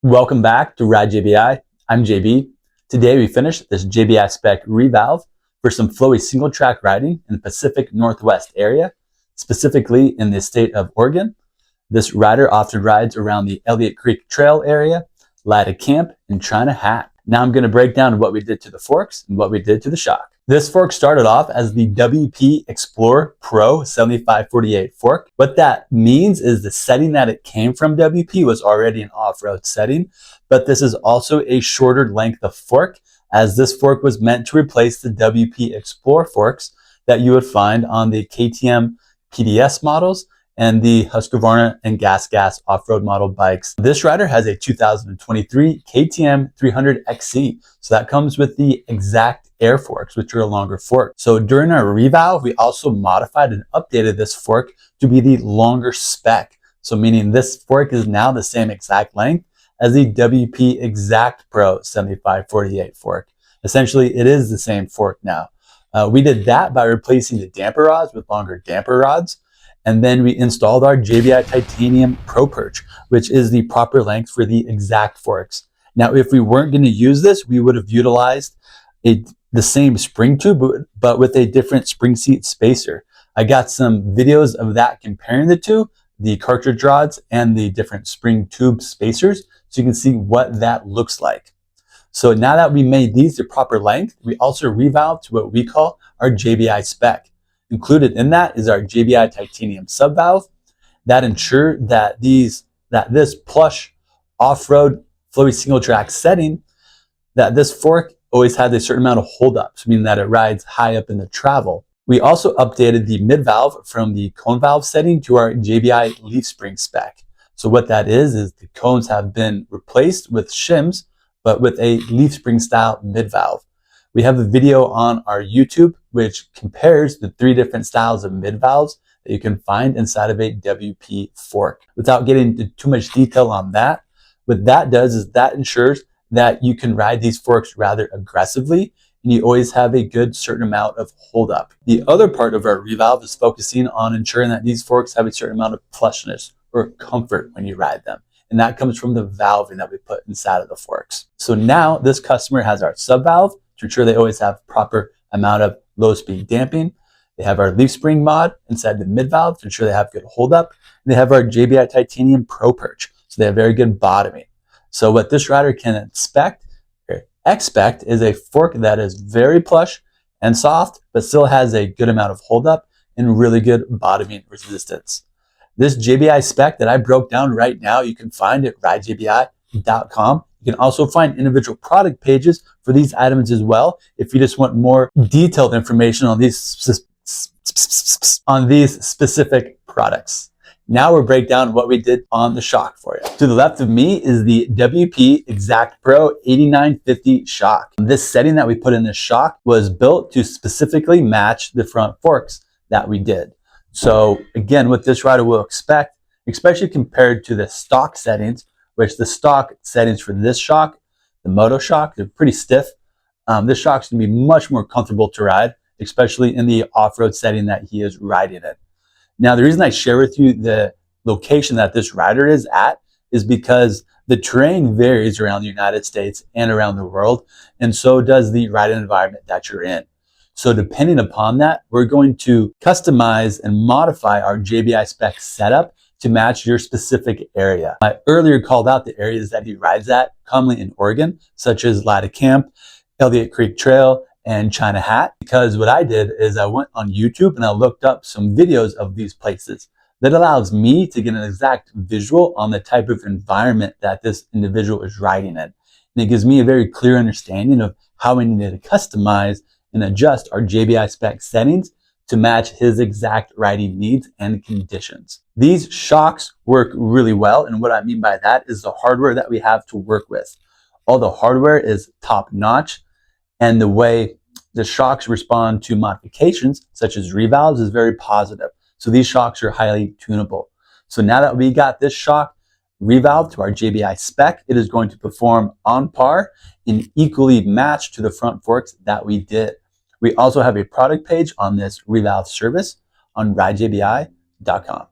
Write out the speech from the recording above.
Welcome back to Ride JBI. I'm JB. Today we finished this JBI spec revalve for some flowy single track riding in the Pacific Northwest area, specifically in the state of Oregon. This rider often rides around the Elliott Creek Trail area, Lida Camp, and China Hat. Now I'm going to break down what we did to the forks and what we did to the shock. This fork started off as the WP Explorer Pro 7548 fork. What that means is the setting that it came from WP was already an off-road setting, but this is also a shorter length of fork, as this fork was meant to replace the WP Explorer forks that you would find on the KTM PDS models and the Husqvarna and Gas off-road model bikes. This rider has a 2023 KTM 300 XC, so that comes with the XACT air forks, which are a longer fork. So during our revalve, we also modified and updated this fork to be the longer spec. So meaning this fork is now the same exact length as the WP XACT Pro 7548 fork. Essentially, it is the same fork now. We did that by replacing the damper rods with longer damper rods. And then we installed our JBI Titanium Pro Perch, which is the proper length for the XACT forks. Now, if we weren't going to use this, we would have utilized the same spring tube, but with a different spring seat spacer. I got some videos of that comparing the two, the cartridge rods and the different spring tube spacers, so you can see what that looks like. So now that we made these the proper length, we also revalved to what we call our JBI spec. Included in that is our JBI Titanium subvalve that ensure that this plush off-road flowy single track setting, that this fork always has a certain amount of holdups, meaning that it rides high up in the travel. We also updated the mid valve from the cone valve setting to our JBI leaf spring spec. So what that is the cones have been replaced with shims, but with a leaf spring style mid valve. We have a video on our YouTube which compares the three different styles of mid valves that you can find inside of a WP fork. Without getting into too much detail on that, what that does is that ensures that you can ride these forks rather aggressively, and you always have a good certain amount of hold up. The other part of our revalve is focusing on ensuring that these forks have a certain amount of plushness or comfort when you ride them. And that comes from the valving that we put inside of the forks. So now this customer has our subvalve to ensure they always have proper amount of low speed damping. They have our leaf spring mod inside the mid valve to ensure they have good hold up. And they have our JBI Titanium Pro Perch, so they have very good bottoming. So what this rider can expect is a fork that is very plush and soft, but still has a good amount of hold up and really good bottoming resistance. This JBI spec that I broke down right now, you can find at ridejbi.com. You can also find individual product pages for these items as well, if you just want more detailed information on these specific products. Now we'll break down what we did on the shock for you. To the left of me is the WP XACT Pro 8950 shock. This setting that we put in this shock was built to specifically match the front forks that we did. So again, what this rider will expect, especially compared to the stock settings, which the stock settings for this shock, the Moto shock, they're pretty stiff. This shock's gonna be much more comfortable to ride, especially in the off-road setting that he is riding in. Now, the reason I share with you the location that this rider is at is because the terrain varies around the United States and around the world, and so does the riding environment that you're in. So depending upon that, we're going to customize and modify our JBI spec setup to match your specific area. I earlier called out the areas that he rides at, commonly in Oregon, such as Lida Camp, Elliott Creek Trail, and China Hat, because what I did is I went on YouTube and I looked up some videos of these places. That allows me to get an exact visual on the type of environment that this individual is riding in. And it gives me a very clear understanding of how we need to customize and adjust our JBI spec settings to match his exact riding needs and conditions. These shocks work really well, and what I mean by that is the hardware that we have to work with. All the hardware is top notch, and the way the shocks respond to modifications, such as revalves, is very positive. So these shocks are highly tunable. So now that we got this shock revalve to our JBI spec, it is going to perform on par and equally matched to the front forks that we did. We also have a product page on this revalve service on ridejbi.com.